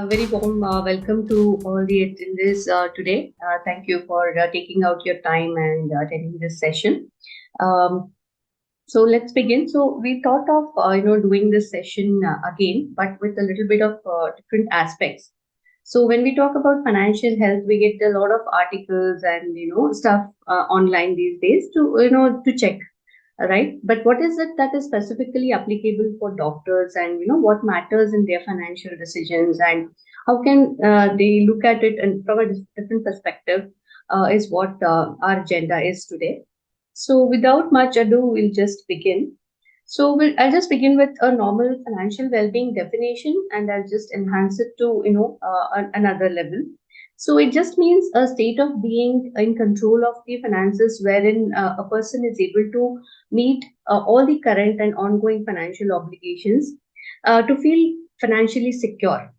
A very warm welcome to all the attendees today. Thank you for taking out your time and attending this session. Um, so let's begin. So we thought of doing this session again, but with a little bit of different aspects. So when we talk about financial health, we get a lot of articles and stuff online these days to check, right? But what is it that is specifically applicable for doctors, and what matters in their financial decisions, and how can they look at it and from a different perspective, is what our agenda is today. So without much ado, we'll just begin. I'll just begin with a normal financial well-being definition, and I'll just enhance it to another level. So it just means a state of being in control of the finances, wherein a person is able to meet all the current and ongoing financial obligations, to feel financially secure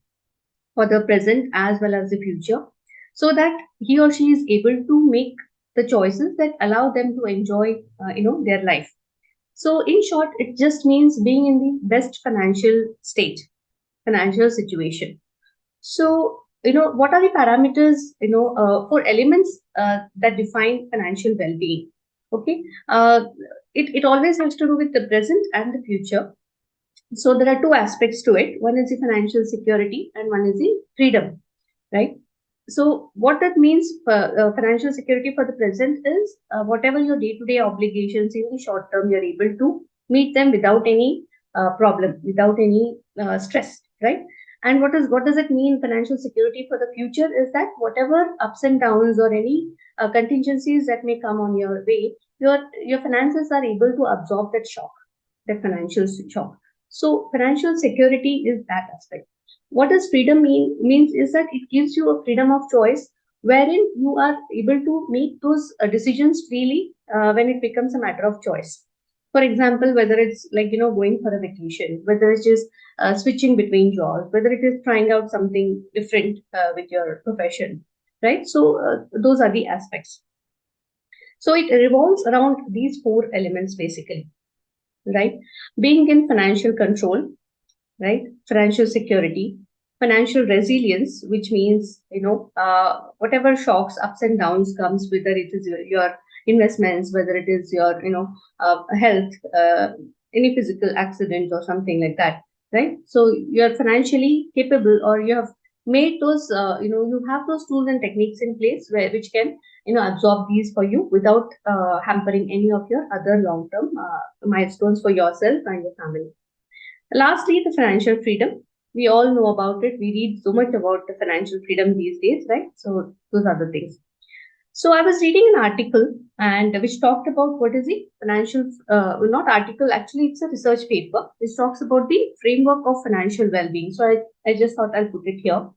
for the present as well as the future, so that he or she is able to make the choices that allow them to enjoy their life. So in short, it just means being in the best financial situation. So, what are the parameters, for elements that define financial well-being? Okay. It always has to do with the present and the future. So there are two aspects to it. One is the financial security and one is the freedom, right? So what that means for financial security for the present is whatever your day-to-day obligations in the short term, you're able to meet them without any problem, without any stress, right? And what does it mean? Financial security for the future is that whatever ups and downs or any contingencies that may come on your way, your finances are able to absorb that financial shock. So financial security is that aspect. What does freedom means is that it gives you a freedom of choice, wherein you are able to make those decisions freely when it becomes a matter of choice. For example, whether it's like going for a vacation, whether it's just switching between jobs, whether it is trying out something different with your profession, right? So those are the aspects. So it revolves around these four elements basically, right? Being in financial control, right? Financial security, financial resilience, which means whatever shocks, ups and downs comes, whether it is your investments, whether it is your health, any physical accident or something like that, right? So you're financially capable, or you have made those you have those tools and techniques in place which can absorb these for you without hampering any of your other long term milestones for yourself and your family. Lastly, the financial freedom. We all know about it. We read so much about the financial freedom these days, right? So those are the things. So I was reading an article and which talked about what is the financial, not article, actually it's a research paper which talks about the framework of financial well-being. So I just thought I'll put it here.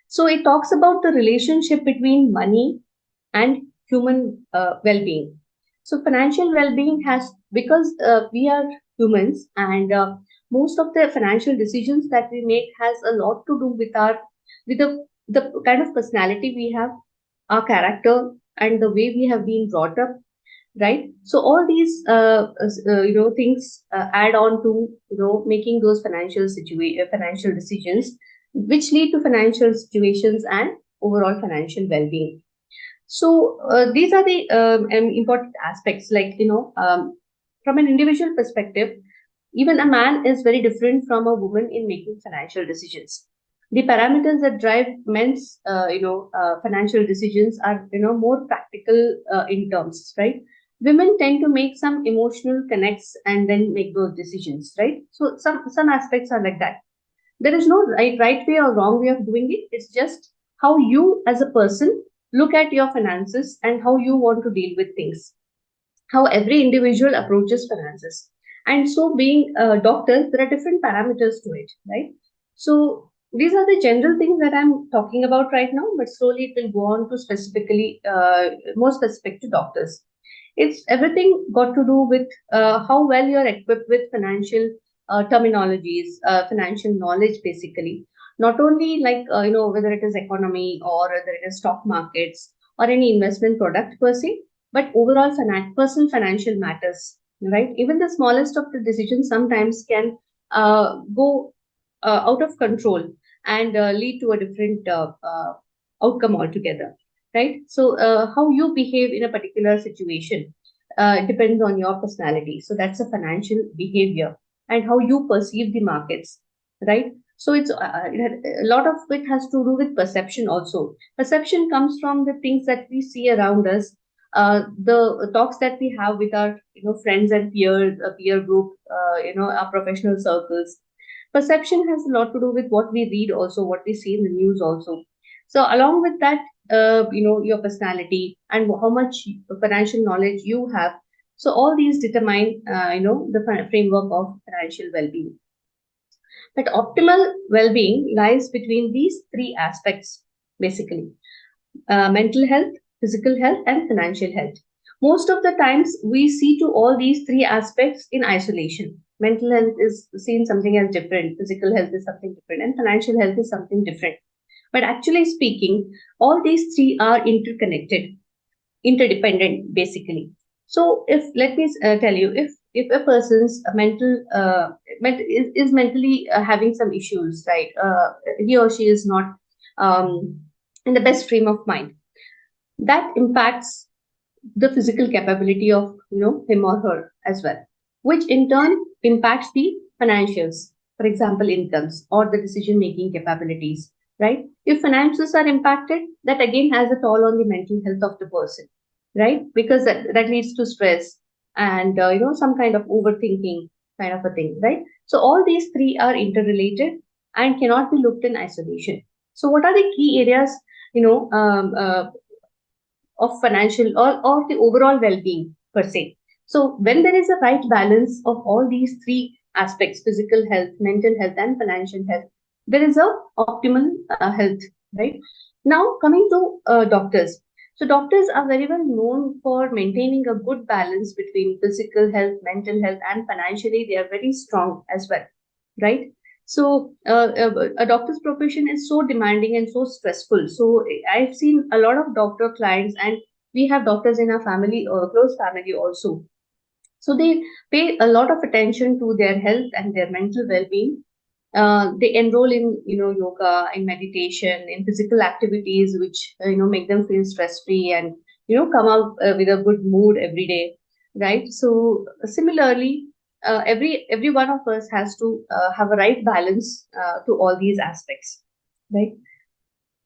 So it talks about the relationship between money and human well-being. So financial well-being has, because we are humans, and most of the financial decisions that we make has a lot to do with the kind of personality we have, our character, and the way we have been brought up, right? So all these things add on to making those financial decisions, which lead to financial situations and overall financial well-being. So these are the important aspects, like from an individual perspective, even a man is very different from a woman in making financial decisions. The parameters that drive men's financial decisions are more practical in terms, right? Women tend to make some emotional connects and then make those decisions, right? So some aspects are like that. There is no right way or wrong way of doing it. It's just how you as a person look at your finances and how you want to deal with things, how every individual approaches finances. And so being doctors, there are different parameters to it, right? So these are the general things that I'm talking about right now, but slowly it will go on to specifically more specific to doctors. It's everything got to do with how well you're equipped with financial terminologies, financial knowledge, basically. Not only like whether it is economy or whether it is stock markets or any investment product per se, but overall personal financial matters, right? Even the smallest of the decisions sometimes can go out of control, and lead to a different outcome altogether, right? So how you behave in a particular situation depends on your personality. So that's a financial behavior and how you perceive the markets, right? So a lot of it has to do with perception also. Perception comes from the things that we see around us, the talks that we have with our friends and peers, peer group, our professional circles. Perception has a lot to do with what we read, also what we see in the news, also. So along with that, your personality and how much financial knowledge you have. So all these determine, the framework of financial well-being. But optimal well-being lies between these three aspects, basically: mental health, physical health, and financial health. Most of the times, we see to all these three aspects in isolation. Mental health is seen something as different, physical health is something different, and financial health is something different. But actually speaking, all these three are interconnected, interdependent, basically. So, if let me tell you, if a person's is mentally having some issues, right? He or she is not um, in the best frame of mind, that impacts the physical capability of him or her as well, which in turn impacts the financials, for example incomes or the decision making capabilities, right? If finances are impacted, that again has a toll on the mental health of the person, right? Because that leads to stress and some kind of overthinking kind of a thing, right? So all these three are interrelated and cannot be looked in isolation. So what are the key areas you know of financial or the overall well-being per se? So when there is a right balance of all these three aspects: physical health, mental health, and financial health, there is a optimal health, right? Now coming to doctors. So doctors are very well known for maintaining a good balance between physical health, mental health, and financially they are very strong as well, right? So a doctor's profession is so demanding and so stressful. So I've seen a lot of doctor clients, and we have doctors in our family or close family also. So they pay a lot of attention to their health and their mental well-being. They enroll in yoga, in meditation, in physical activities which make them feel stress-free and come out with a good mood every day, right? So similarly, every one of us has to have a right balance to all these aspects, right?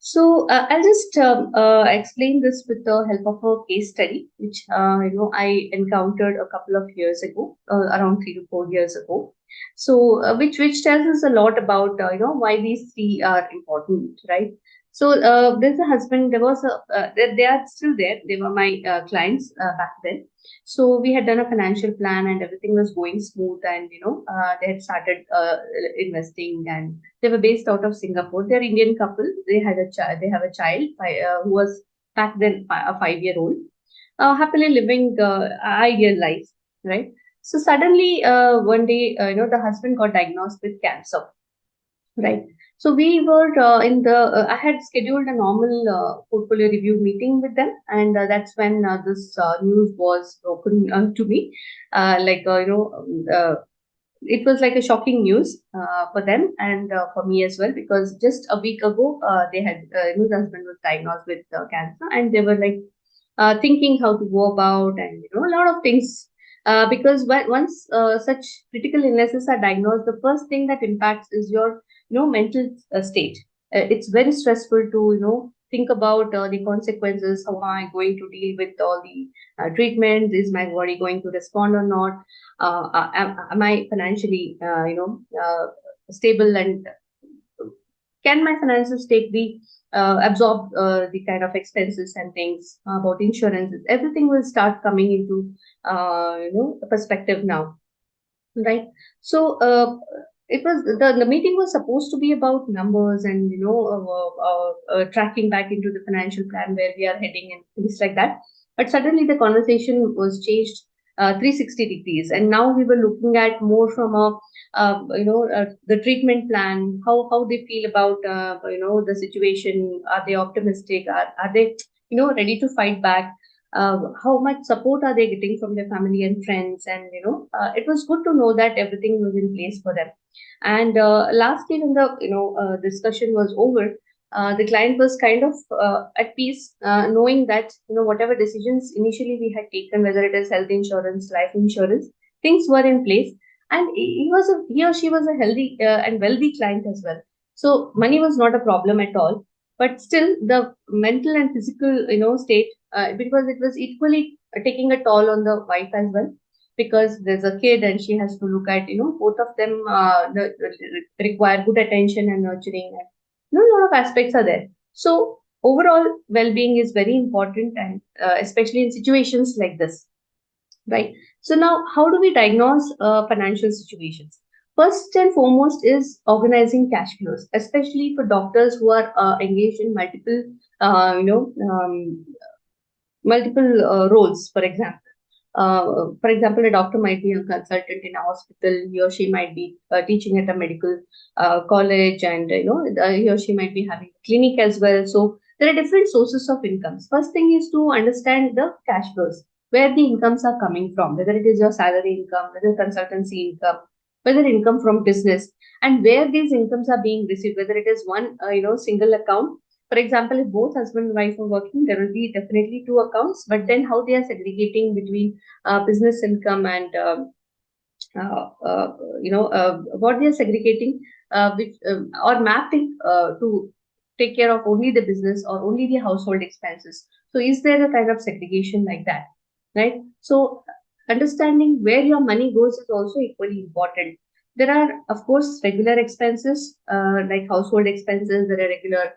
So I'll just explain this with the help of a case study, which I encountered a couple of years ago, around 3 to 4 years ago. So which tells us a lot about why these three are important, right? So there's a husband. There was a they are still there. They were my clients back then. So we had done a financial plan and everything was going smooth, and they had started investing, and they were based out of Singapore. They're Indian couple. They had a child. They have a child who was back then a 5 year old, happily living ideal life, right? So suddenly, one day, the husband got diagnosed with cancer, right? So we were in the. I had scheduled a normal portfolio review meeting with them, and that's when this news was broken to me. It was like a shocking news for them and for me as well, because just a week ago they had his husband was diagnosed with cancer, and they were like thinking how to go about, and a lot of things, because once such critical illnesses are diagnosed, the first thing that impacts is your mental state. It's very stressful to think about the consequences. How am I going to deal with all the treatments? Is my body going to respond or not? Am I financially stable, and can my finances take the absorb the kind of expenses and things about insurances? Everything will start coming into perspective now, right? So it was the meeting was supposed to be about numbers and tracking back into the financial plan where we are heading and things like that. But suddenly the conversation was changed 360 degrees, and now we were looking at more from a the treatment plan, how they feel about the situation. Are they optimistic? Are they ready to fight back? how much support are they getting from their family and friends, and it was good to know that everything was in place for them. And lastly, when the discussion was over, the client was kind of at peace, knowing that whatever decisions initially we had taken, whether it is health insurance, life insurance, things were in place, and he or she was a healthy and wealthy client as well. So money was not a problem at all, but still the mental and physical state, because it was equally taking a toll on the wife as well, because there's a kid and she has to look at both of them, require good attention and nurturing, and a lot of aspects are there. So overall well-being is very important, and especially in situations like this, right? So now, how do we diagnose financial situations? First and foremost is organizing cash flows, especially for doctors who are engaged in multiple roles. For example, a doctor might be a consultant in a hospital. He or she might be teaching at a medical college, and he or she might be having a clinic as well. So there are different sources of incomes. First thing is to understand the cash flows, where the incomes are coming from, whether it is your salary income, whether consultancy income, whether income from business, and where these incomes are being received, whether it is one single account. For example, if both husband and wife are working, there will be definitely two accounts, but then how they are segregating between business income and uh, uh, what they are segregating, which or mapping to take care of only the business or only the household expenses. So is there a kind of segregation like that, right? So understanding where your money goes is also equally important. There are, of course, regular expenses like household expenses. There are regular,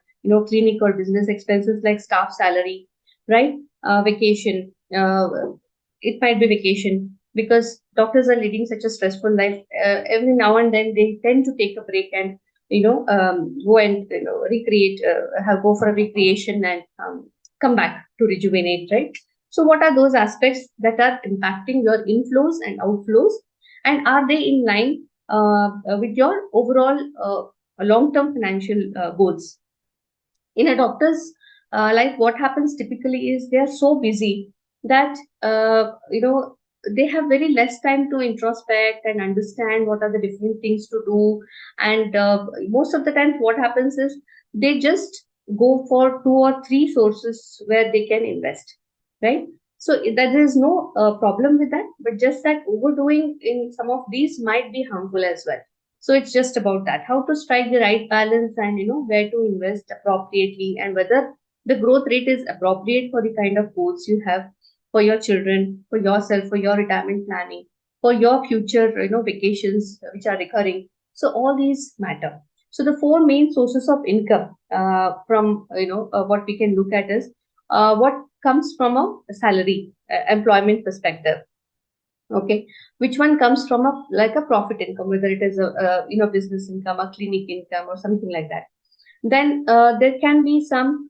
clinic or business expenses like staff salary, right? Vacation. It might be vacation, because doctors are leading such a stressful life. Every now and then they tend to take a break and go and recreate, go for a recreation, and come back to rejuvenate, right? So what are those aspects that are impacting your inflows and outflows, and are they in line with your overall long-term financial goals? In a doctor's life, what happens typically is they are so busy that they have very less time to introspect and understand what are the different things to do. And most of the time what happens is they just go for two or three sources where they can invest, right? So that there is no problem with that, but just that overdoing in some of these might be harmful as well. So it's just about that, how to strike the right balance, and where to invest appropriately, and whether the growth rate is appropriate for the kind of goals you have for your children, for yourself, for your retirement planning, for your future, vacations which are recurring. So all these matter. So the four main sources of income from what we can look at is what comes from a salary employment perspective. Okay, which one comes from a like a profit income, whether it is a business income, a clinic income, or something like that. Then there can be some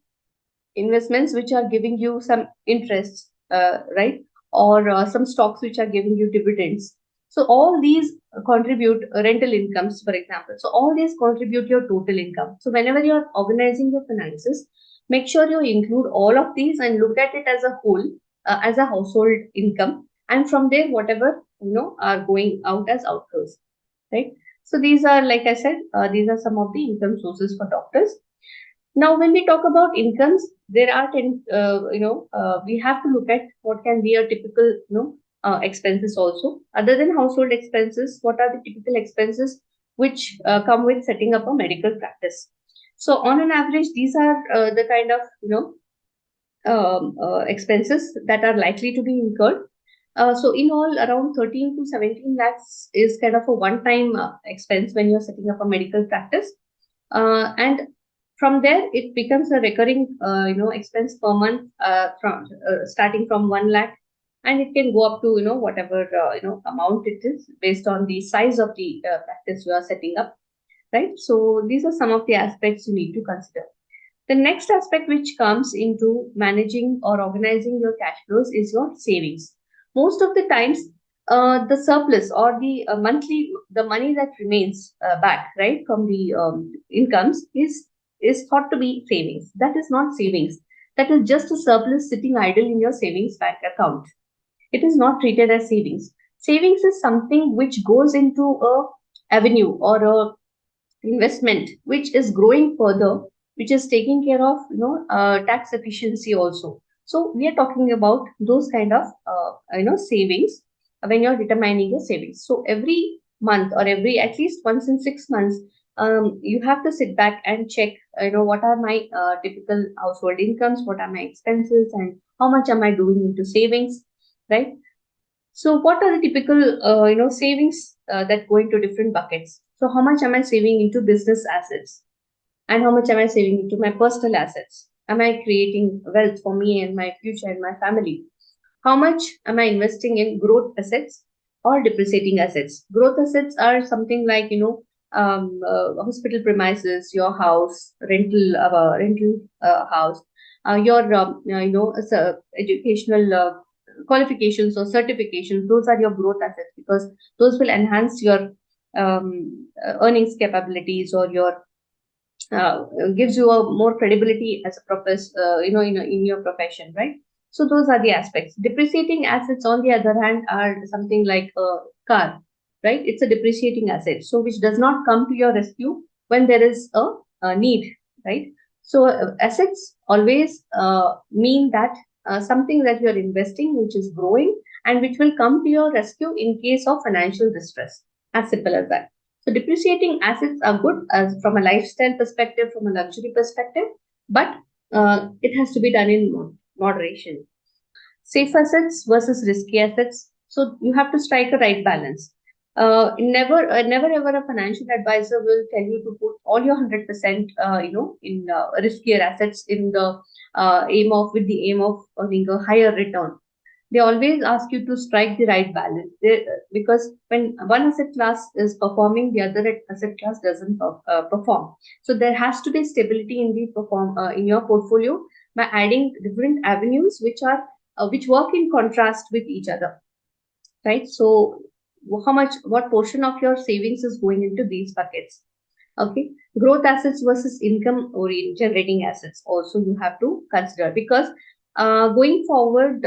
investments which are giving you some interest, right? Or some stocks which are giving you dividends. So all these contribute, rental incomes, for example. So all these contribute your total income. So whenever you are organizing your finances, make sure you include all of these and look at it as a whole, as a household income, and from there whatever are going out as outflows, right? So these are, like I said, these are some of the income sources for doctors. Now, when we talk about incomes, there are we have to look at what can be a typical expenses also. Other than household expenses, what are the typical expenses which come with setting up a medical practice? So, on an average, these are the kind of expenses that are likely to be incurred. So, in all, around 13 to 17 lakhs is kind of a one-time expense when you're setting up a medical practice, and from there it becomes a recurring expense per month, from starting from 1 lakh, and it can go up to whatever amount it is based on the size of the practice you are setting up, right? So these are some of the aspects you need to consider. The next aspect which comes into managing or organizing your cash flows is your savings. Most of the times, the surplus or the the money that remains back, right, from the incomes is thought to be savings. That is not savings. that is just a surplus sitting idle in your savings bank account. It is not treated as savings. Savings is something which goes into a avenue or a investment which is growing further, which is taking care of tax efficiency also. So we are talking about those kind of savings when you're determining your savings. So every month or every at least once in 6 months, you have to sit back and check what are my typical household incomes, what are my expenses, and how much am I doing into savings, right? So what are the typical, savings that go into different buckets? So how much am I saving into business assets, and how much am I saving into my personal assets? Am I creating wealth for me and my future and my family? How much am I investing in growth assets or depreciating assets? Growth assets are something like hospital premises, your house, rental house, your educational qualifications or certifications. Those are your growth assets because those will enhance your earnings capabilities or your gives you a more credibility as a in your profession, right? So those are the aspects. Depreciating assets, on the other hand, are something like a car, right? It's a depreciating asset, so which does not come to your rescue when there is a need, right? So assets always mean that something that you're investing, which is growing and which will come to your rescue in case of financial distress. As simple as that. So depreciating assets are good as from a lifestyle perspective, from a luxury perspective, but it has to be done in moderation. Safe assets versus risky assets. So you have to strike a right balance. Never ever a financial advisor will tell you to put all your 100%, in riskier assets in the with the aim of earning a higher return. They always ask you to strike the right balance because when one asset class is performing, the other asset class doesn't perform. So there has to be stability in the perform in your portfolio by adding different avenues which work in contrast with each other, right? So what portion of your savings is going into these buckets? Okay, growth assets versus income or generating assets also you have to consider because going forward,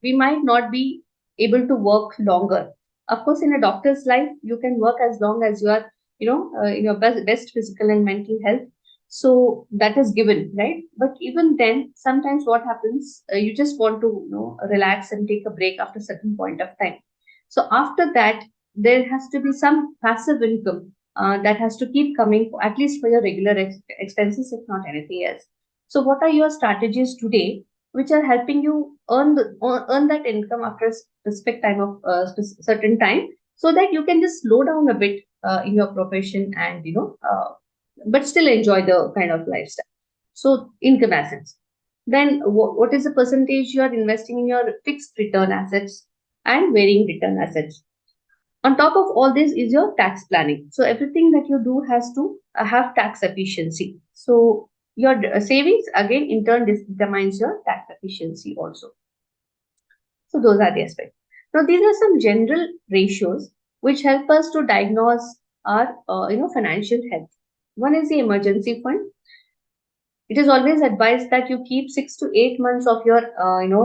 we might not be able to work longer. Of course, in a doctor's life, you can work as long as you are, in your best physical and mental health. So that is given, right? But even then, sometimes what happens, you just want to, relax and take a break after a certain point of time. So after that, there has to be some passive income that has to keep coming at least for your regular expenses, if not anything else. So, what are your strategies today which are helping you earn that income after a specific time of certain time, so that you can just slow down a bit in your profession and but still enjoy the kind of lifestyle. So, income assets. Then, what is the percentage you are investing in your fixed return assets and varying return assets? On top of all this is your tax planning. So everything that you do has to have tax efficiency. So your savings again in turn determines your tax efficiency also. So those are the aspects. Now these are some general ratios which help us to diagnose our financial health. One is the emergency fund. It is always advised that you keep 6 to 8 months of your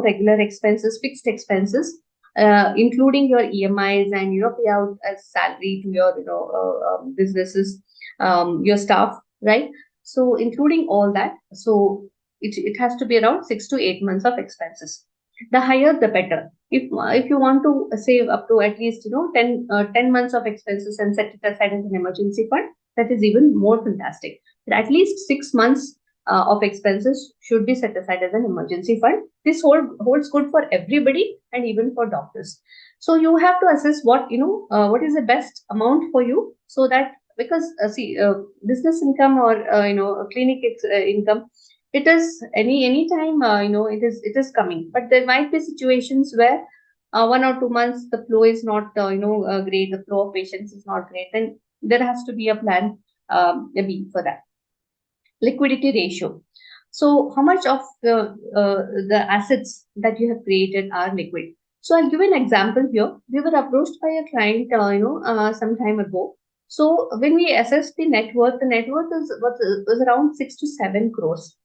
regular expenses, fixed expenses, including your EMIs and pay out as salary to your businesses, your staff, right? So including all that, so it has to be around 6 to 8 months of expenses. The higher the better. If you want to save up to at least 10 months of expenses and set it aside as an emergency fund, that is even more fantastic. But at least 6 months of expenses should be set aside as an emergency fund. This holds good for everybody and even for doctors. So you have to assess what is the best amount for you, so that because business income or clinic income, it is any time it is coming, but there might be situations where 1 or 2 months the flow is not great, the flow of patients is not great, then there has to be a plan B for that. Liquidity ratio. So how much of the assets that you have created are liquid? So I'll give an example here. We were approached by a client, some time ago. So when we assessed the net worth is was around 6 to 7 crores.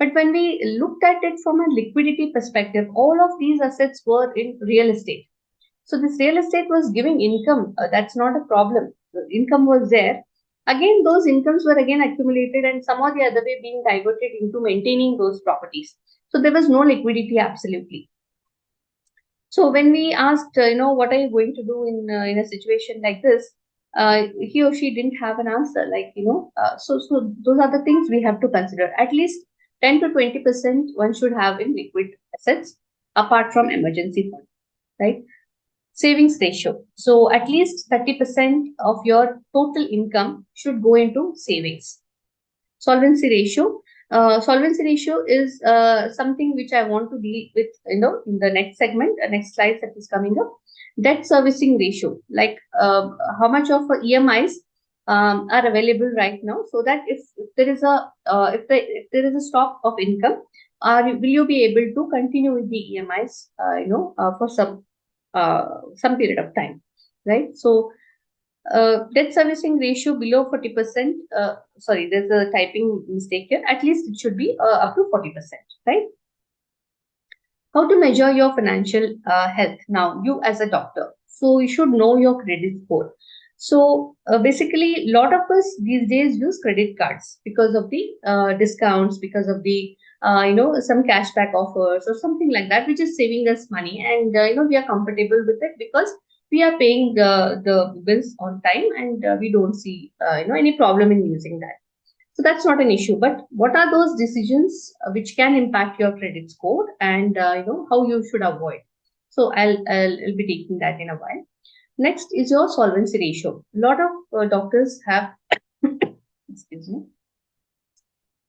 But when we looked at it from a liquidity perspective, all of these assets were in real estate. So this real estate was giving income. That's not a problem. The income was there. Again, those incomes were again accumulated and some or the other way being diverted into maintaining those properties. So there was no liquidity absolutely. So when we asked, what are you going to do in a situation like this, he or she didn't have an answer. Like so those are the things we have to consider. At least 10 to 20% one should have in liquid assets apart from emergency fund, right? Savings ratio. So at least 30% of your total income should go into savings. Solvency ratio. Solvency ratio is something which I want to deal with, in the next segment, next slide that is coming up. Debt servicing ratio, like how much of EMIs are available right now, so that if there is a if there is a stock of income, will you be able to continue with the EMIs, for some period of time, right? So debt servicing ratio below 40%. Sorry, there's a typing mistake here. At least it should be up to 40%, right? How to measure your financial health? Now, you as a doctor, so you should know your credit score. So basically, a lot of us these days use credit cards because of the discounts, because of the some cashback offers or something like that, which is saving us money, and we are comfortable with it because we are paying the bills on time, and we don't see any problem in using that. So that's not an issue. But what are those decisions which can impact your credit score, and how you should avoid? So I'll be taking that in a while. Next is your solvency ratio. A lot of doctors have, excuse me,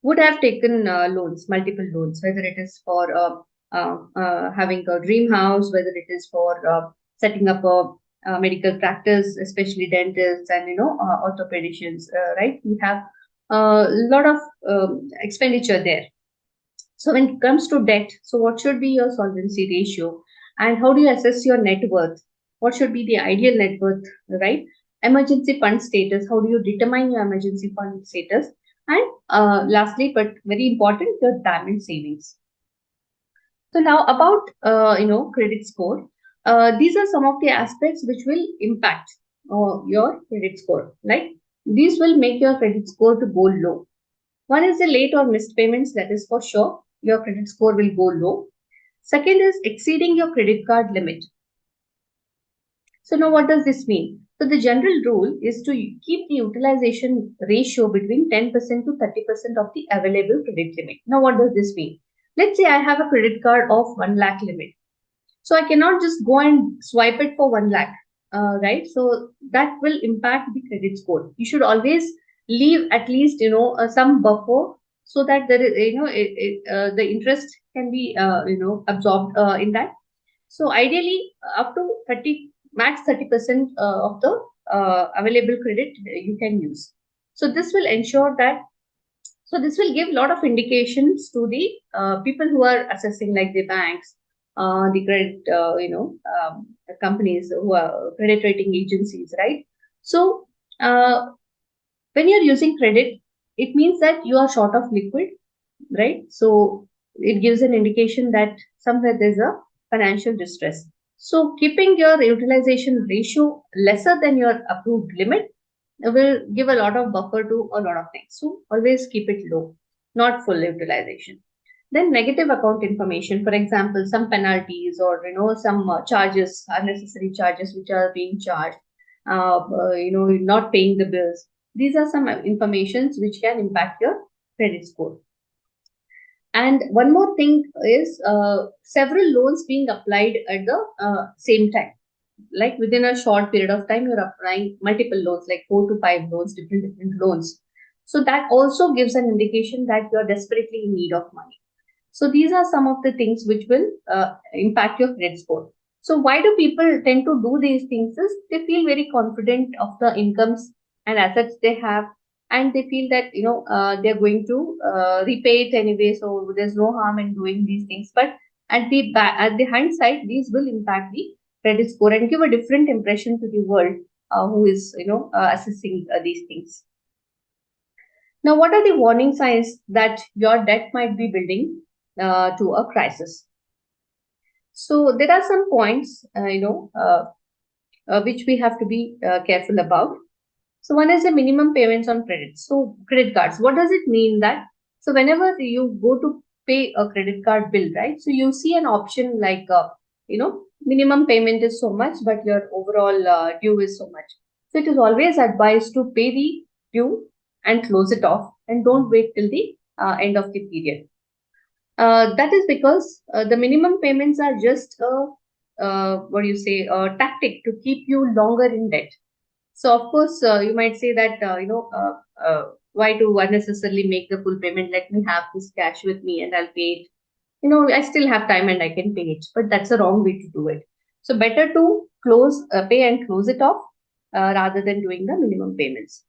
would have taken loans, multiple loans, whether it is for having a dream house, whether it is for setting up a medical practice, especially dentists and orthopedicians, right? We have a lot of expenditure there. So when it comes to debt, so what should be your solvency ratio, and how do you assess your net worth? What should be the ideal net worth, right? Emergency fund status. How do you determine your emergency fund status? And lastly, but very important, your retirement savings. So now about credit score. These are some of the aspects which will impact your credit score. Like these will make your credit score to go low. One is the late or missed payments. That is for sure. Your credit score will go low. Second is exceeding your credit card limit. So now what does this mean? So the general rule is to keep the utilization ratio between 10% to 30% of the available credit limit. Now what does this mean? Let's say I have a credit card of 1 lakh limit. So I cannot just go and swipe it for 1 lakh, right? So that will impact the credit score. You should always leave at least, some buffer so that there is, the interest can be, absorbed in that. So ideally up to 30% of the available credit you can use. So this will ensure that, so this will give a lot of indications to the people who are assessing, like the banks, the credit, companies who are credit rating agencies, right? So when you're using credit, it means that you are short of liquid, right? So it gives an indication that somewhere there's a financial distress. So keeping your utilization ratio lesser than your approved limit will give a lot of buffer to a lot of things. So always keep it low, not full utilization. Then negative account information, for example, some penalties or some charges, unnecessary charges which are being charged, not paying the bills. These are some informations which can impact your credit score. And one more thing is several loans being applied at the same time. Like within a short period of time, you're applying multiple loans, like 4 to 5 loans, different loans. So that also gives an indication that you're desperately in need of money. So these are some of the things which will impact your credit score. So why do people tend to do these things? Is they feel very confident of the incomes and assets they have, and they feel that they're going to repay it anyway. So there's no harm in doing these things. But at the hindsight, these will impact the credit score and give a different impression to the world who is assessing these things. Now, what are the warning signs that your debt might be building to a crisis? So there are some points, which we have to be careful about. So one is the minimum payments on credit. So credit cards. What does it mean that? So whenever you go to pay a credit card bill, right? So you see an option like, minimum payment is so much, but your overall due is so much. So it is always advised to pay the due and close it off, and don't wait till the end of the period. That is because the minimum payments are just a tactic to keep you longer in debt. So of course, you might say that why to unnecessarily make the full payment? Let me have this cash with me and I'll pay it. I still have time and I can pay it. But that's a wrong way to do it. So better to pay and close it off rather than doing the minimum payments.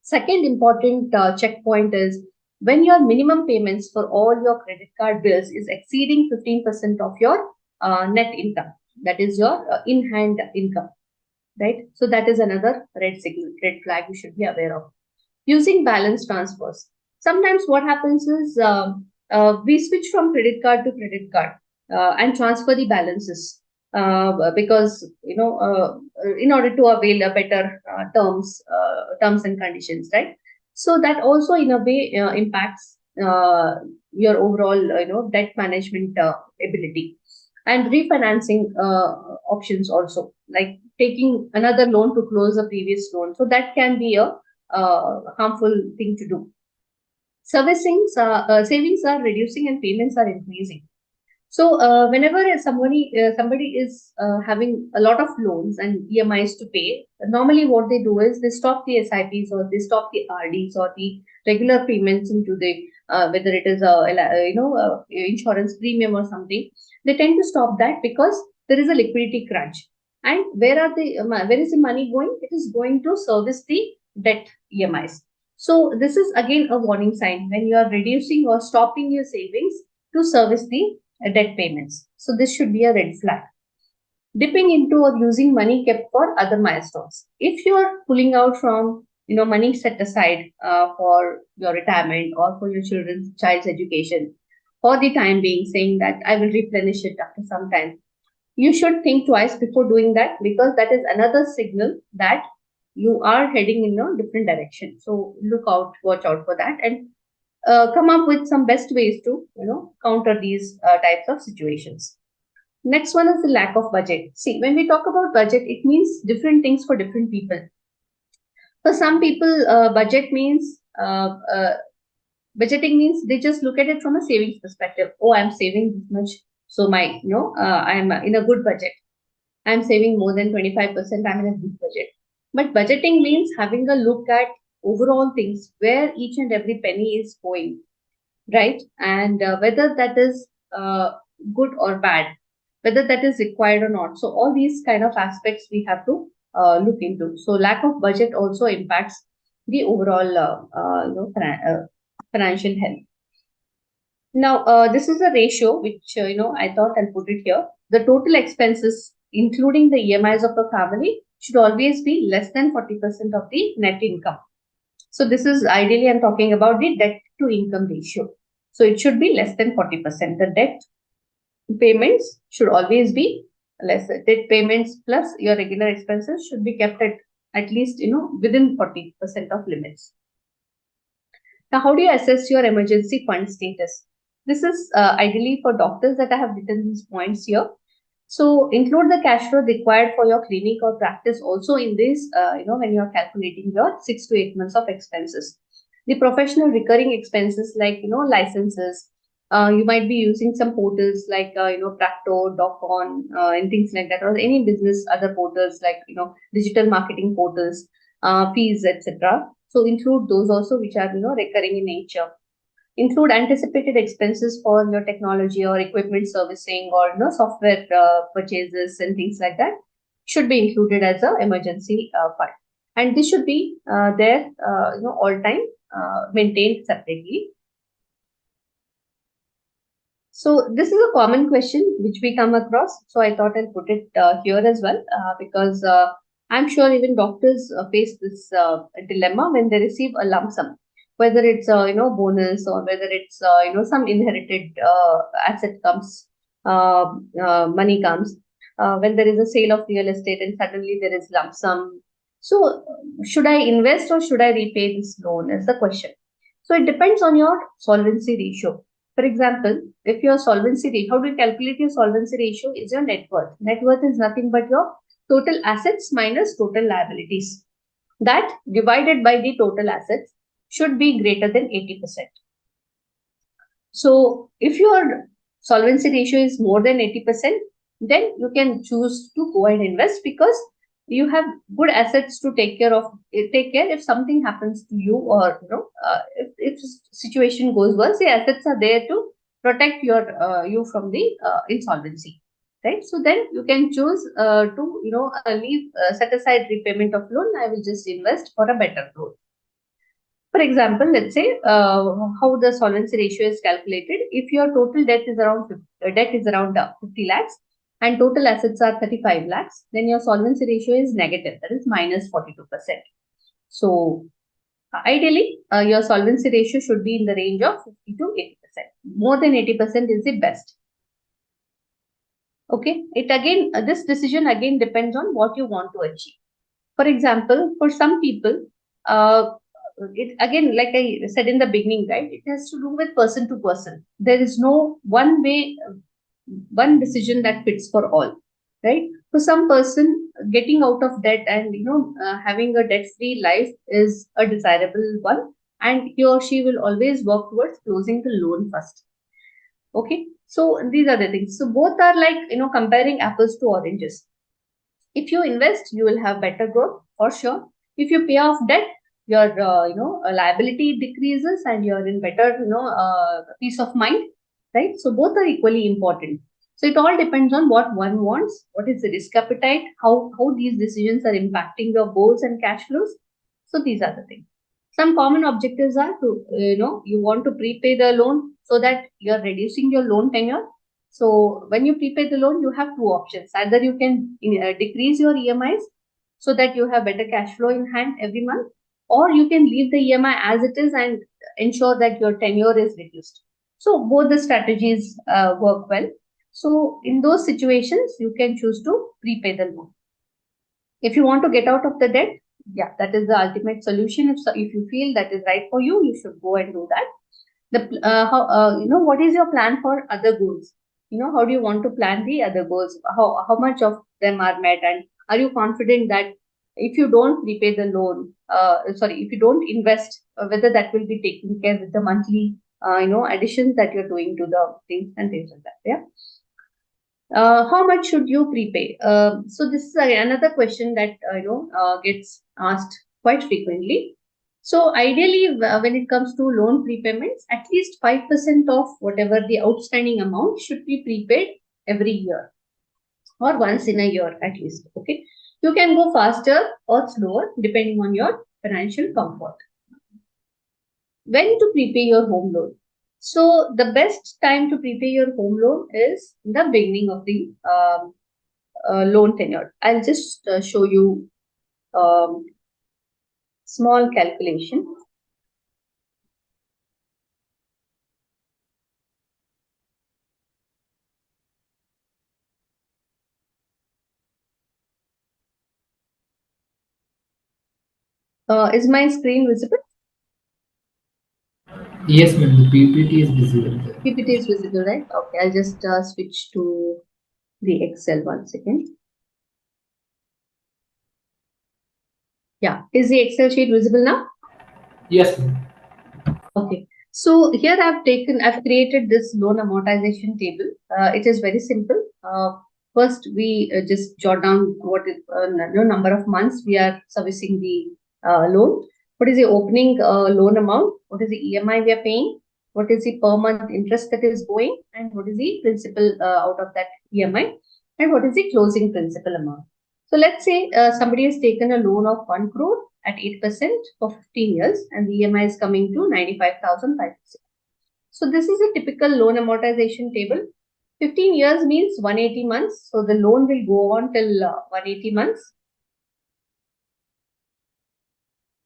Second important checkpoint is when your minimum payments for all your credit card bills is exceeding 15% of your net income. That is your in-hand income, right? So that is another red signal, red flag you should be aware of. Using balance transfers. Sometimes what happens is we switch from credit card to credit card and transfer the balances because in order to avail a better terms and conditions, right? So that also in a way impacts your overall debt management ability. And refinancing options also, like taking another loan to close a previous loan, so that can be a harmful thing to do. Savings are reducing and payments are increasing. So whenever somebody is having a lot of loans and EMIs to pay, normally what they do is they stop the SIPs or they stop the RDs or the regular payments into the whether it is insurance premium or something. They tend to stop that because there is a liquidity crunch. And where is the money going? It is going to service the debt EMIs. So this is again a warning sign when you are reducing or stopping your savings to service the debt payments. So this should be a red flag. Dipping into or using money kept for other milestones. If you are pulling out from money set aside for your retirement or for your child's education, for the time being, saying that I will replenish it after some time, you should think twice before doing that, because that is another signal that you are heading in a different direction. So watch out for that, and come up with some best ways to counter these types of situations. Next one is the lack of budget. See, when we talk about budget, it means different things for different people. For some people, budgeting means they just look at it from a savings perspective. Oh, I'm saving this much, so I'm in a good budget. I'm saving more than 25%. I'm in a good budget. But budgeting means having a look at overall things, where each and every penny is going, right? And whether that is good or bad, whether that is required or not. So all these kind of aspects we have to look into. So lack of budget also impacts the overall financial health. Now, this is a ratio which I thought I'll put it here. The total expenses, including the EMIs of the family, should always be less than 40% of the net income. So this is ideally, I'm talking about the debt to income ratio. So it should be less than 40%. The debt payments should always be less. Debt payments plus your regular expenses should be kept at least within 40% of limits. Now, how do you assess your emergency fund status? This is ideally for doctors that I have written these points here. So include the cash flow required for your clinic or practice also in this, when you are calculating your 6 to 8 months of expenses. The professional recurring expenses like, licenses, you might be using some portals like, Practo, Docon, and things like that, or any business, other portals like, digital marketing portals, fees, etc. So include those also which are, recurring in nature. Include anticipated expenses for your technology or equipment servicing or software purchases and things like that should be included as an emergency fund. And this should be there, all time maintained separately. So this is a common question which we come across. So I thought I'll put it here as well because I'm sure even doctors face this dilemma when they receive a lump sum whether it's bonus, or whether it's some inherited asset comes, money comes, when there is a sale of real estate and suddenly there is lump sum. So should I invest or should I repay this loan is the question. So it depends on your solvency ratio. For example, if your solvency ratio, how do you calculate your solvency ratio? Is your net worth. Net worth is nothing but your total assets minus total liabilities. That divided by the total assets should be greater than 80%. So if your solvency ratio is more than 80%, then you can choose to go and invest, because you have good assets to take care of. Take care if something happens to you, or if situation goes worse, the assets are there to protect you from the insolvency, right? So then you can choose to leave set aside repayment of loan. I will just invest for a better growth. For example, let's say how the solvency ratio is calculated. If your total debt is around 50 lakhs and total assets are 35 lakhs, then your solvency ratio is negative, that is minus 42%. So ideally, your solvency ratio should be in the range of 50 to 80%. More than 80% is the best. Okay, this decision again depends on what you want to achieve. For example, for some people, it again, like I said in the beginning, right? It has to do with person to person. There is no one way, one decision that fits for all, right? For some person, getting out of debt and having a debt-free life is a desirable one, and he or she will always work towards closing the loan first. Okay, so these are the things. So both are like comparing apples to oranges. If you invest, you will have better growth for sure. If you pay off debt, your liability decreases and you're in better peace of mind, right? So both are equally important. So it all depends on what one wants, what is the risk appetite, how these decisions are impacting your goals and cash flows. So these are the things. Some common objectives are to you want to prepay the loan so that you're reducing your loan tenure. So when you prepay the loan, you have two options. Either you can decrease your EMIs so that you have better cash flow in hand every month, or you can leave the EMI as it is and ensure that your tenure is reduced. So both the strategies work well. So in those situations, you can choose to prepay the loan. If you want to get out of the debt, yeah, that is the ultimate solution. If you feel that is right for you, you should go and do that. What is your plan for other goals? How do you want to plan the other goals? How much of them are met, and are you confident that if you don't repay the loan, if you don't invest, whether that will be taken care with the monthly additions that you're doing to the things like that. Yeah. How much should you prepay? So this is another question that gets asked quite frequently. So ideally, when it comes to loan prepayments, at least 5% of whatever the outstanding amount should be prepaid every year, or once in a year at least. Okay, you can go faster or slower depending on your financial comfort. When to prepay your home loan? So the best time to prepay your home loan is the beginning of the loan tenure. I'll just show you small calculation. Is my screen visible? Yes, ma'am. The PPT is visible there. PPT is visible, right? Okay, I'll just switch to the Excel one second. Yeah, is the Excel sheet visible now? Yes, ma'am. Okay. So here I've created this loan amortization table. It is very simple. First, we just jot down what is number of months we are servicing the loan. What is the opening loan amount? What is the EMI we are paying? What is the per month interest that is going? And what is the principal out of that EMI? And what is the closing principal amount? So let's say somebody has taken a loan of 1 crore at 8% for 15 years, and the EMI is coming to 95,500. So this is a typical loan amortization table. 15 years means 180 months. So the loan will go on till 180 months,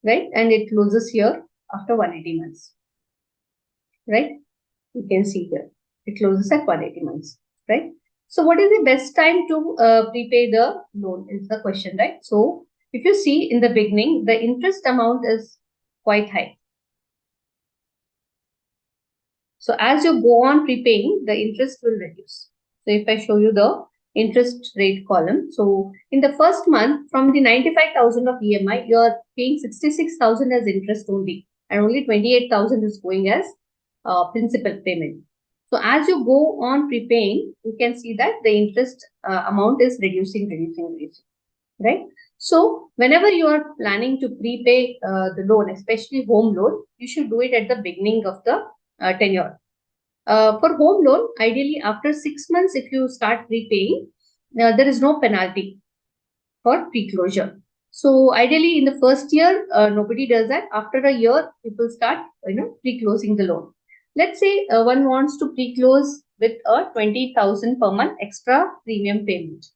right? And it closes here. after 180 months, right? You can see here it closes at 180 months, right? So what is the best time to prepay the loan is the question, right? So if you see in the beginning, the interest amount is quite high. So as you go on prepaying, the interest will reduce. So if I show you the interest rate column, so in the first month from the 95,000 of EMI, you are paying 66,000 as interest only, and only 28,000 is going as principal payment. So as you go on prepaying, you can see that the interest amount is reducing, right? So whenever you are planning to prepay the loan, especially home loan, you should do it at the beginning of the tenure. For home loan, ideally after 6 months, if you start prepaying, there is no penalty for pre-closure. So ideally in the first year, nobody does that. After a year, people start, pre-closing the loan. Let's say one wants to pre-close with a 20,000 per month extra premium payment,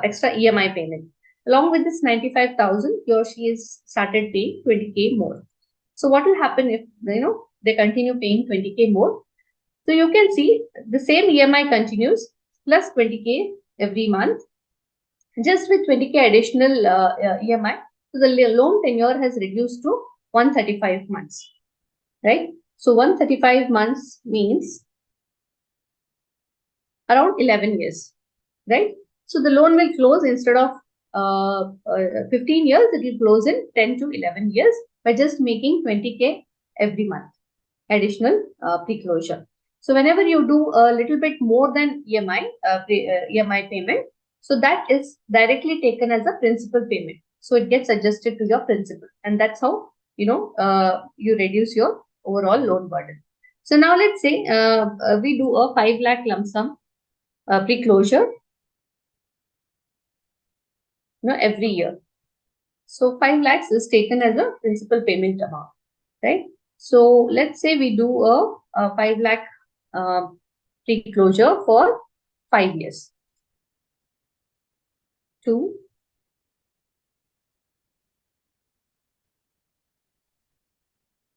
extra EMI payment. Along with this 95,000, he or she is started paying 20K more. So what will happen if, they continue paying 20K more? So you can see the same EMI continues plus 20K every month, just with 20K additional EMI. So the loan tenure has reduced to 135 months, right? So 135 months means around 11 years, right? So the loan will close instead of 15 years, it will close in 10 to 11 years by just making 20K every month additional pre-closure. So whenever you do a little bit more than EMI payment, so that is directly taken as a principal payment. So it gets adjusted to your principal, and that's how you reduce your overall loan burden. So now let's say we do a 5 lakh lump sum pre-closure, every year. So 5 lakhs is taken as a principal payment amount, right? So let's say we do a 5 lakh pre-closure for 5 years. 2,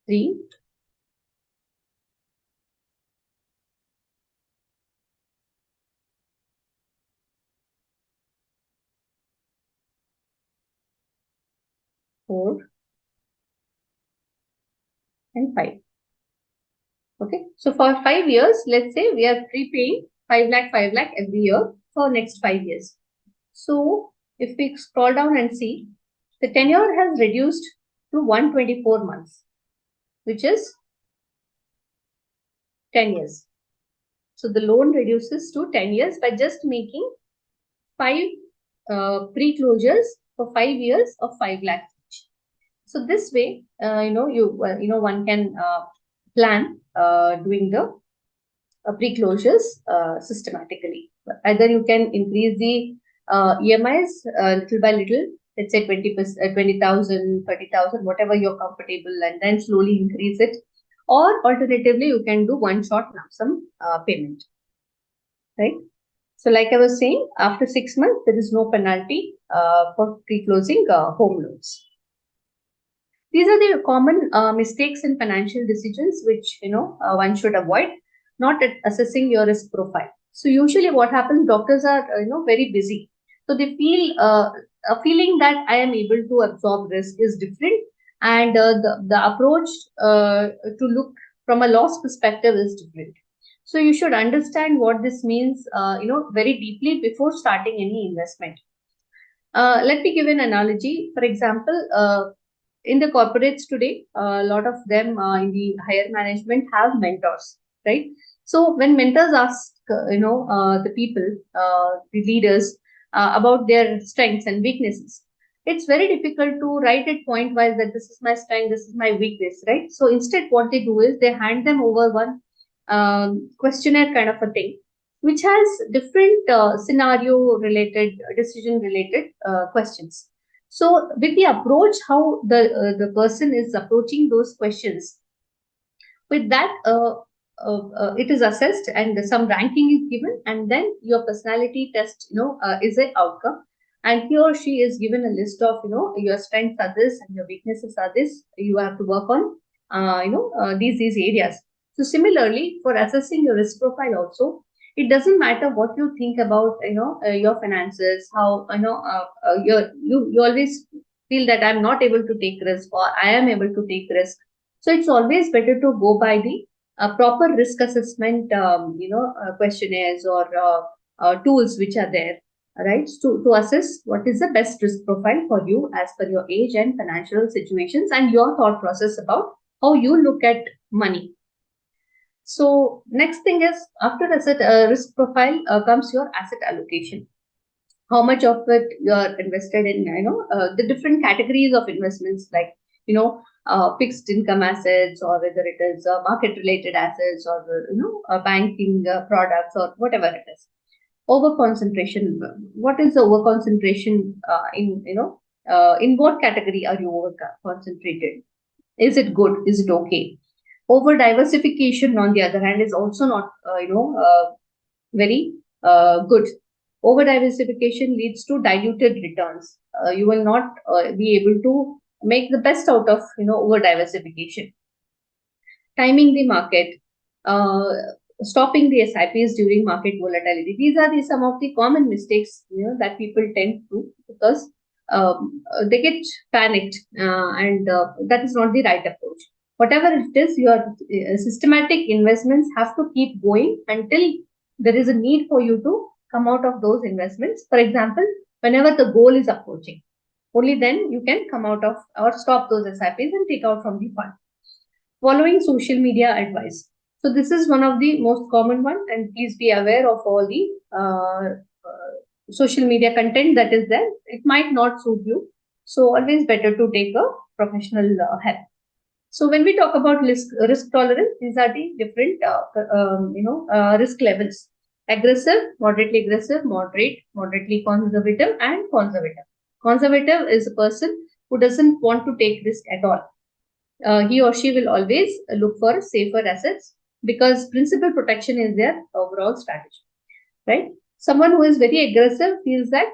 3, 4, and 5. Okay. So for 5 years, let's say we are prepaying 5 lakh every year for next 5 years. So if we scroll down and see, the tenure has reduced to 124 months, which is 10 years. So the loan reduces to 10 years by just making 5 pre-closures for 5 years of 5 lakhs each. So this way, one can plan doing the pre-closures systematically. Either you can increase the EMIs little by little, let's say 20%, 20,000, 30,000, whatever you're comfortable, and then slowly increase it. Or alternatively, you can do one shot lump sum payment, right? So like I was saying, after 6 months, there is no penalty for pre-closing home loans. These are the common mistakes in financial decisions which one should avoid, not at assessing your risk profile. So usually what happens, doctors are very busy. So they feel a feeling that I am able to absorb risk is different, and the approach to look from a loss perspective is different. So you should understand what this means, very deeply before starting any investment. Let me give an analogy. For example, in the corporates today, a lot of them in the higher management have mentors, right? So when mentors ask, the people, the leaders, about their strengths and weaknesses, it's very difficult to write it point wise that this is my strength, this is my weakness, right? So instead, what they do is they hand them over one questionnaire kind of a thing, which has different scenario related, decision related questions. So with the approach, how the person is approaching those questions, with that it is assessed and some ranking is given, and then your personality test is an outcome, and he or she is given a list of your strengths are this and your weaknesses are this, you have to work on these areas. So similarly, for assessing your risk profile also, it doesn't matter what you think about your finances, how you always feel that I'm not able to take risk or I am able to take risk. So it's always better to go by the proper risk assessment questionnaires or tools which are there, right, to assess what is the best risk profile for you as per your age and financial situations and your thought process about how you look at money. So next thing is, after asset risk profile comes your asset allocation. How much of it you are invested in, the different categories of investments, like fixed income assets, or whether it is market related assets, or banking products, or whatever it is. Over concentration. What is the over concentration in what category are you over concentrated? Is it good? Is it okay? Over diversification, on the other hand, is also not very good. Over diversification leads to diluted returns. You will not be able to make the best out of over diversification. Timing the market, uh, stopping the SIPs during market volatility. These are some of the common mistakes that people tend to do, because they get panicked, and that is not the right approach. Whatever it is, your systematic investments have to keep going until there is a need for you to come out of those investments. For example, whenever the goal is approaching, only then you can come out of or stop those SIPs and take out from the fund. Following social media advice. So this is one of the most common one, and please be aware of all the social media content that is there. It might not suit you, so always better to take a professional help. So when we talk about risk tolerance, these are the different risk levels: aggressive, moderately aggressive, moderately conservative, and conservative. Conservative is a person who doesn't want to take risk at all. He or she will always look for safer assets, because principal protection is their overall strategy, right? Someone who is very aggressive feels that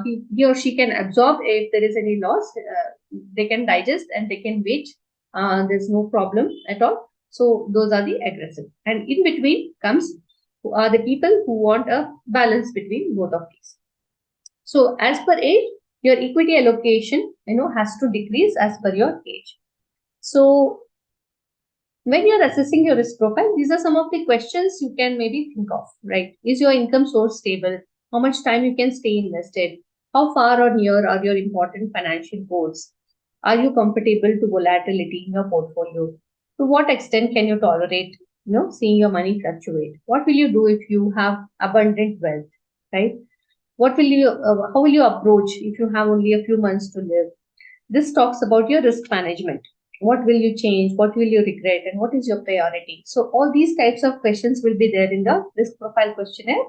he or she can absorb if there is any loss, they can digest and they can wait. There's no problem at all. So those are the aggressive. And in between comes who are the people who want a balance between both of these. So as per age, your equity allocation has to decrease as per your age. So when you're assessing your risk profile, these are some of the questions you can maybe think of, right? Is your income source stable? How much time you can stay invested? How far or near are your important financial goals? Are you comfortable to volatility in your portfolio? To what extent can you tolerate, seeing your money fluctuate? What will you do if you have abundant wealth, right? How will you approach if you have only a few months to live? This talks about your risk management. What will you change? What will you regret? And what is your priority? So all these types of questions will be there in the risk profile questionnaire,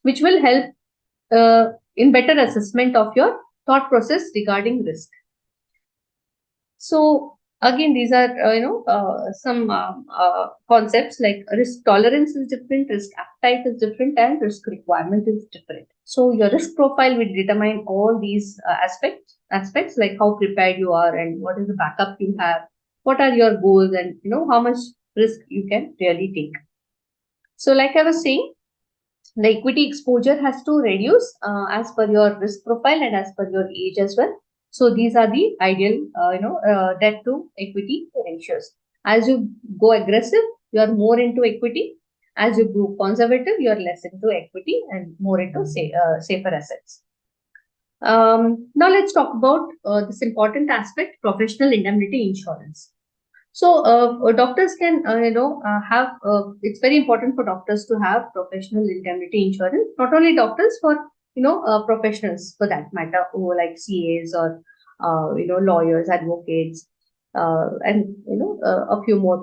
which will help in better assessment of your thought process regarding risk. So again, these are some concepts like risk tolerance is different, risk appetite is different, and risk requirement is different. So your risk profile will determine all these aspects like how prepared you are and what is the backup you have, what are your goals, and how much risk you can really take. So like I was saying, the equity exposure has to reduce as per your risk profile and as per your age as well. So these are the ideal, debt to equity ratios. As you go aggressive, you are more into equity. As you go conservative, you are less into equity and more into safer assets. Now let's talk about this important aspect: professional indemnity insurance. So doctors can, have. It's very important for doctors to have professional indemnity insurance. Not only doctors, for professionals for that matter, who like CAs or lawyers, advocates, and a few more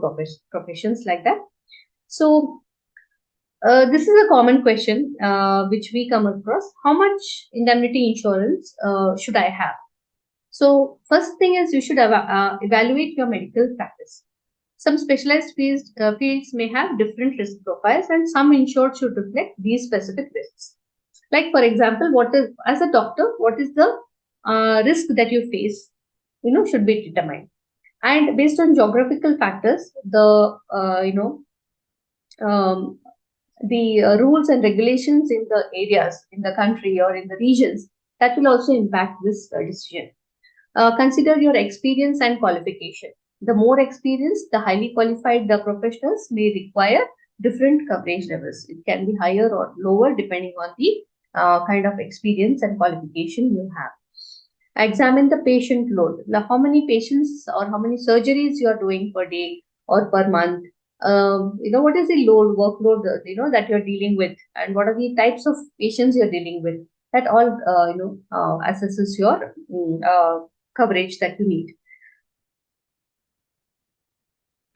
professions like that. So this is a common question which we come across: how much indemnity insurance should I have? So first thing is, you should evaluate your medical practice. Some specialized fields may have different risk profiles, and some insured should reflect these specific risks. Like for example, as a doctor, what is the risk that you face? Should be determined. And based on geographical factors, the um, the rules and regulations in the areas, in the country or in the regions, that will also impact this decision. Consider your experience and qualification. The more experienced, the highly qualified the professionals may require different coverage levels. It can be higher or lower depending on the kind of experience and qualification you have. Examine the patient load. Now, how many patients or how many surgeries you are doing per day or per month? What is the load, workload, that you're dealing with, and what are the types of patients you're dealing with? That all, assesses your coverage that you need.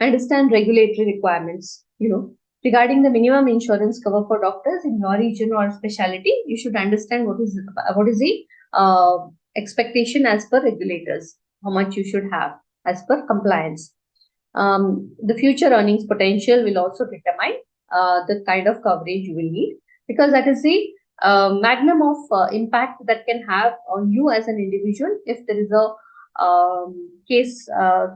Understand regulatory requirements. Regarding the minimum insurance cover for doctors in your region or specialty, you should understand what is the expectation as per regulators, how much you should have as per compliance. The future earnings potential will also determine the kind of coverage you will need, because that is the magnum of impact that can have on you as an individual if there is a case of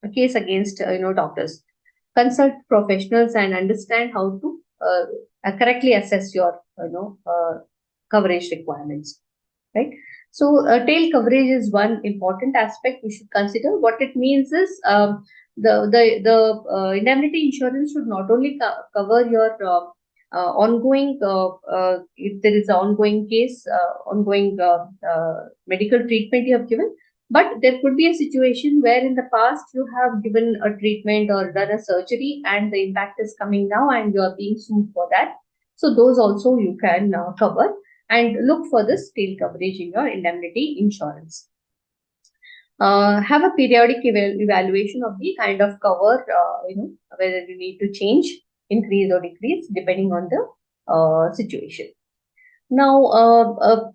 a case against doctors. Consult professionals and understand how to correctly assess your coverage requirements, right? So tail coverage is one important aspect we should consider. What it means is, the indemnity insurance should not only cover your ongoing, if there is an ongoing case, ongoing medical treatment you have given, but there could be a situation where in the past you have given a treatment or done a surgery and the impact is coming now and you are being sued for that. So those also you can cover, and look for this tail coverage in your indemnity insurance. Have a periodic evaluation of the kind of cover, whether you need to change, increase or decrease depending on the situation. Now,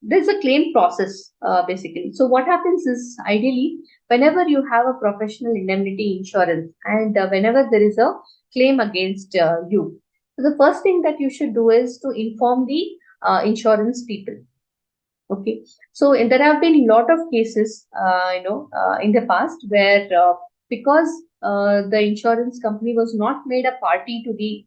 there's a claim process basically. So what happens is, ideally, whenever you have a professional indemnity insurance and whenever there is a claim against you, so the first thing that you should do is to inform the insurance people. Okay, so there have been a lot of cases, in the past where because the insurance company was not made a party to the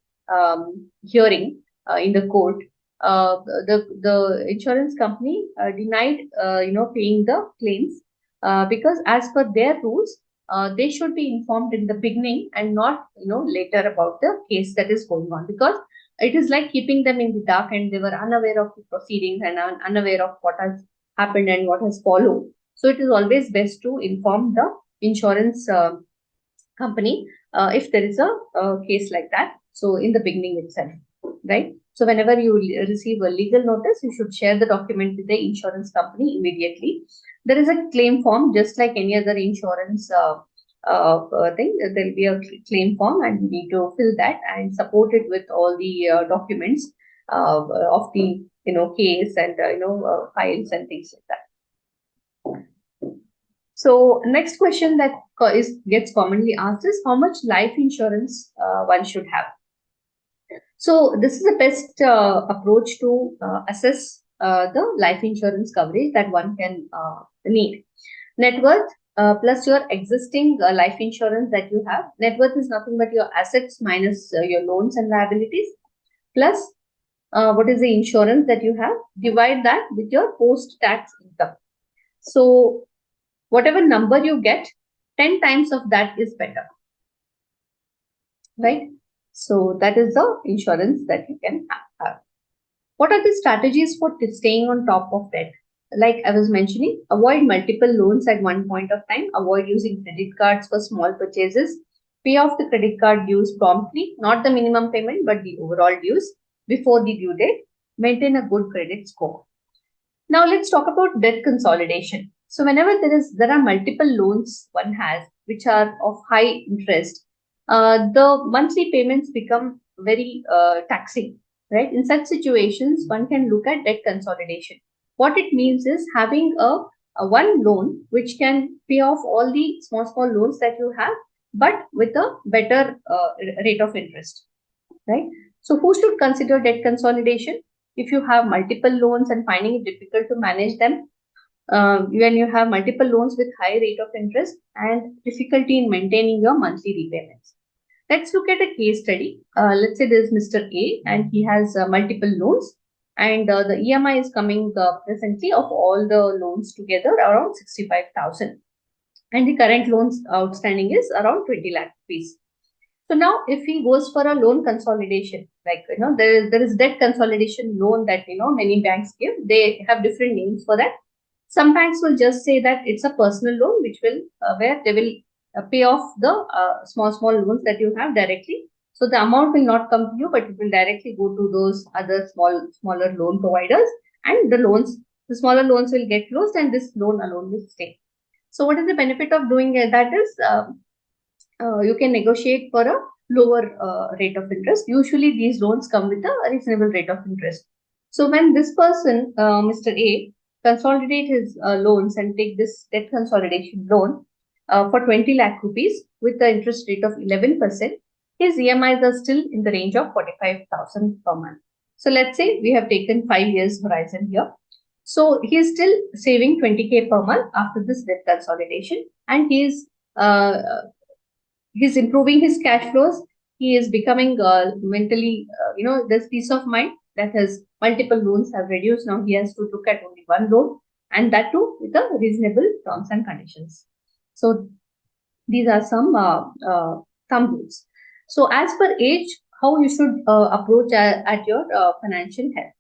hearing in the court, the insurance company denied, paying the claims, because as per their rules, they should be informed in the beginning and not later about the case that is going on, because it is like keeping them in the dark and they were unaware of the proceedings and unaware of what has happened and what has followed. So it is always best to inform the insurance company if there is a case like that. So in the beginning itself, right? So whenever you receive a legal notice, you should share the document with the insurance company immediately. There is a claim form, just like any other insurance thing. There will be a claim form, and you need to fill that and support it with all the documents of the case and files and things like that. So next question that gets commonly asked is, how much life insurance one should have. So this is the best approach to assess the life insurance coverage that one can need. Net worth plus your existing life insurance that you have. Net worth is nothing but your assets minus your loans and liabilities, plus what is the insurance that you have. Divide that with your post-tax income. So whatever number you get, 10 times of that is better, right? So that is the insurance that you can have. What are the strategies for staying on top of debt? Like I was mentioning, avoid multiple loans at one point of time, avoid using credit cards for small purchases, pay off the credit card dues promptly, not the minimum payment, but the overall dues before the due date, maintain a good credit score. Now let's talk about debt consolidation. So whenever there are multiple loans one has, which are of high interest, the monthly payments become very taxing, right? In such situations, one can look at debt consolidation. What it means is having a one loan which can pay off all the small loans that you have, but with a better rate of interest, right? So who should consider debt consolidation? If you have multiple loans and finding it difficult to manage them, when you have multiple loans with high rate of interest and difficulty in maintaining your monthly repayments. Let's look at a case study. Let's say there's Mr. A and he has multiple loans, and the EMI is coming presently of all the loans together around 65,000, and the current loans outstanding is around 20 lakh rupees. So now if he goes for a loan consolidation, like there is debt consolidation loan that many banks give. They have different names for that. Some banks will just say that it's a personal loan, which will where they will pay off the small loans that you have directly. So the amount will not come to you, but it will directly go to those other smaller loan providers, and the smaller loans will get closed, and this loan alone will stay. So what is the benefit of doing that is you can negotiate for a lower rate of interest. Usually these loans come with a reasonable rate of interest. So when this person, Mr. A, consolidate his loans and take this debt consolidation loan for 20 lakh rupees with the interest rate of 11%, his EMIs are still in the range of 45,000 per month. So let's say we have taken 5 years horizon here. So he is still saving 20K per month after this debt consolidation, and uh, he's improving his cash flows. He is becoming mentally, there's peace of mind that his multiple loans have reduced. Now he has to look at only one loan, and that too with a reasonable terms and conditions. So these are some thumb rules. So as per age, how you should approach at your financial health.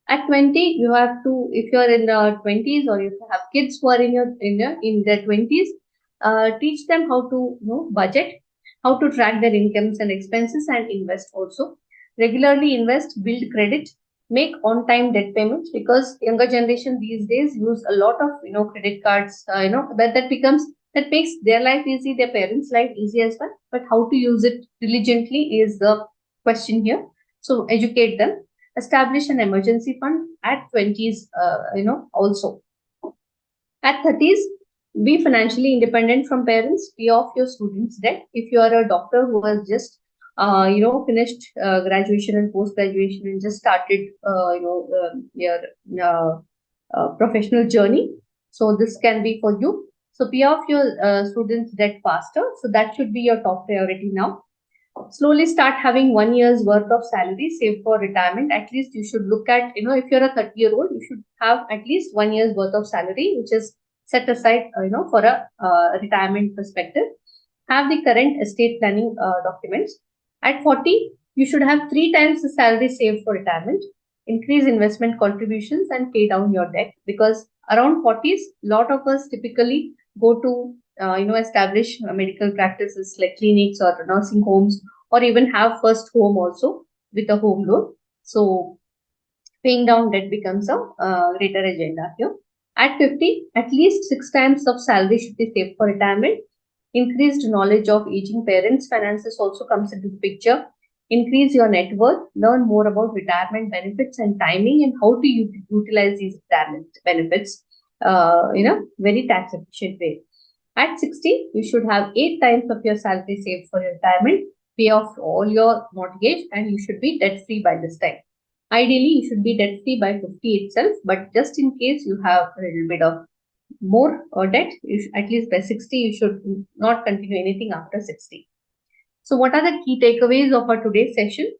At 20, you have to, if you're in the 20s or if you have kids who are in their 20s, teach them how to budget, how to track their incomes and expenses, and invest also. Regularly invest, build credit, make on-time debt payments, because younger generation these days use a lot of credit cards. But that makes their life easy, their parents' life easy as well. But how to use it diligently is the question here. So educate them. Establish an emergency fund at 20s, also. At 30s, be financially independent from parents, pay off your students' debt. If you are a doctor who has just, finished graduation and post-graduation and just started, your professional journey, so this can be for you. So pay off your students' debt faster. So that should be your top priority now. Slowly start having 1 year's worth of salary saved for retirement. At least you should look at, if you're a 30-year-old, you should have at least 1 year's worth of salary, which is set aside, for a retirement perspective. Have the current estate planning documents. At 40, you should have 3 times the salary saved for retirement. Increase investment contributions and pay down your debt, because around 40s, lot of us typically go to establish medical practices like clinics or nursing homes, or even have first home also with a home loan. So paying down debt becomes a greater agenda here. At 50, at least 6 times of salary should be saved for retirement. Increased knowledge of aging parents' finances also comes into the picture. Increase your net worth, learn more about retirement benefits and timing, and how to utilize these retirement benefits in a very tax efficient way. At 60, you should have 8 times of your salary saved for retirement, pay off all your mortgage, and you should be debt free by this time. Ideally, you should be debt free by 50 itself, but just in case you have a little bit of more debt, at least by 60, you should not continue anything after 60. So what are the key takeaways of our today's session?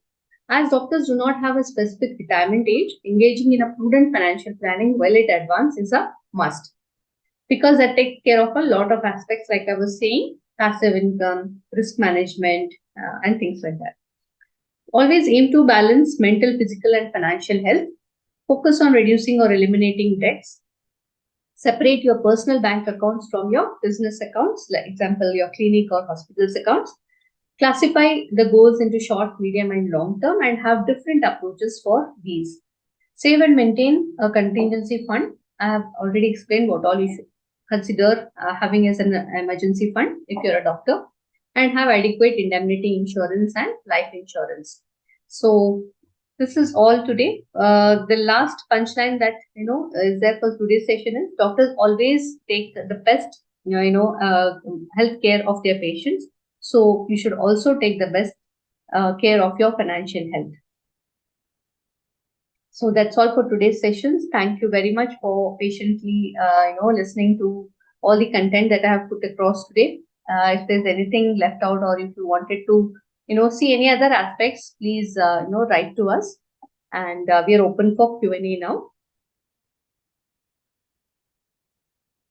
As doctors do not have a specific retirement age, engaging in a prudent financial planning well in advance is a must, because that takes care of a lot of aspects, like I was saying, passive income, risk management, and things like that. Always aim to balance mental, physical, and financial health. Focus on reducing or eliminating debts. Separate your personal bank accounts from your business accounts, like example, your clinic or hospital's accounts. Classify the goals into short, medium, and long term, and have different approaches for these. Save and maintain a contingency fund. I have already explained what all you should consider having as an emergency fund if you're a doctor, and have adequate indemnity insurance and life insurance. So this is all today. The last punchline that is there for today's session is doctors always take the best health care of their patients. So you should also take the best care of your financial health. So that's all for today's sessions. Thank you very much for patiently, listening to all the content that I have put across today. If there's anything left out, or if you wanted to, see any other aspects, please, write to us. And we are open for Q&A now.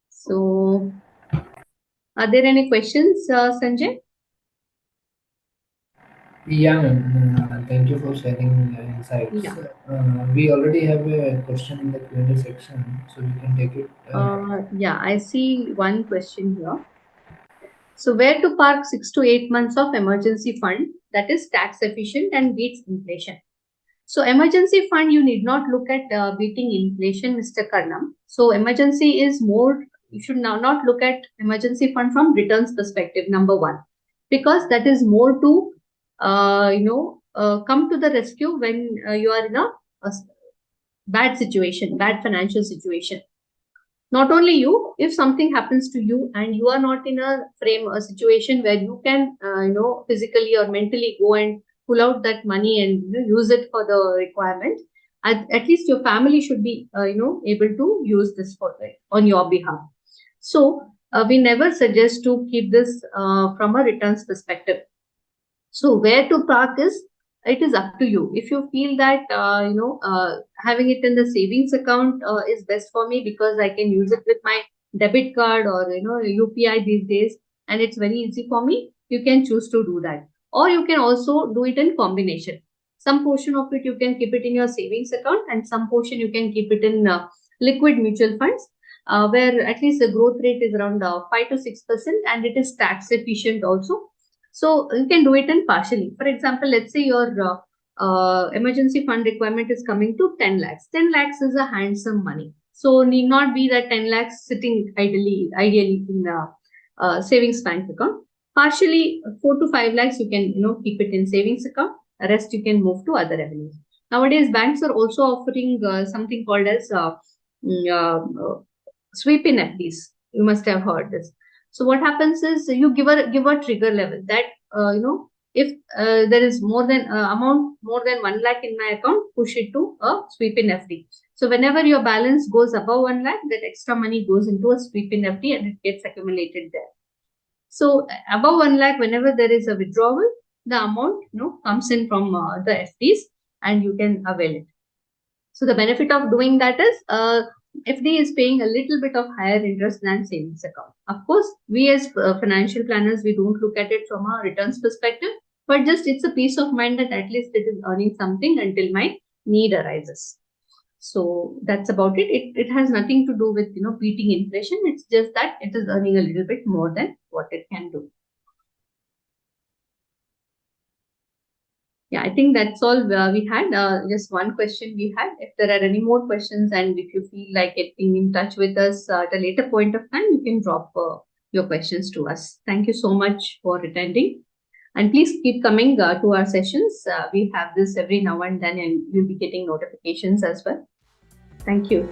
So, are there any questions, Sanjay? Yeah, ma'am. Thank you for sharing your Yeah. insights. We already have a question in the Q&A section, so we can take it. Yeah, I see one question here. So, where to park 6 to 8 months of emergency fund that is tax efficient and beats inflation? So, emergency fund, you need not look at beating inflation, Mr. Karnam. So, emergency is more, you should now not look at emergency fund from returns perspective, number one, because that is more to, come to the rescue when you are in a bad situation, bad financial situation. Not only you, if something happens to you and you are not in a situation where you can, physically or mentally go and pull out that money and use it for the requirement, at least your family should be, able to use this for on your behalf. So we never suggest to keep this from a returns perspective. So where to park is, it is up to you. If you feel that having it in the savings account is best for me because I can use it with my debit card or UPI these days, and it's very easy for me, you can choose to do that. Or you can also do it in combination. Some portion of it you can keep it in your savings account, and some portion you can keep it in liquid mutual funds, where at least the growth rate is around 5 to 6%, and it is tax efficient also. So you can do it in partially. For example, let's say your emergency fund requirement is coming to 10 lakhs. 10 lakhs is a handsome money. So need not be that 10 lakhs sitting ideally in a savings bank account. Partially 4 to 5 lakhs you can keep it in savings account. The rest you can move to other revenues. Nowadays banks are also offering something called as sweep in FDs. You must have heard this. So what happens is you give a trigger level that if there is more than amount more than 1 lakh in my account, push it to a sweep in FD. So whenever your balance goes above 1 lakh, that extra money goes into a sweep in FD and it gets accumulated there. So above 1 lakh, whenever there is a withdrawal, the amount comes in from the FDs and you can avail it. So the benefit of doing that is FD is paying a little bit of higher interest than savings account. Of course, we as financial planners, we don't look at it from a returns perspective, but just it's a peace of mind that at least it is earning something until my need arises. So that's about it. It has nothing to do with beating inflation. It's just that it is earning a little bit more than what it can do. Yeah, I think that's all we had. Just one question we had. If there are any more questions and if you feel like getting in touch with us at a later point of time, you can drop your questions to us. Thank you so much for attending. And please keep coming to our sessions. We have this every now and then, and you'll be getting notifications as well. Thank you.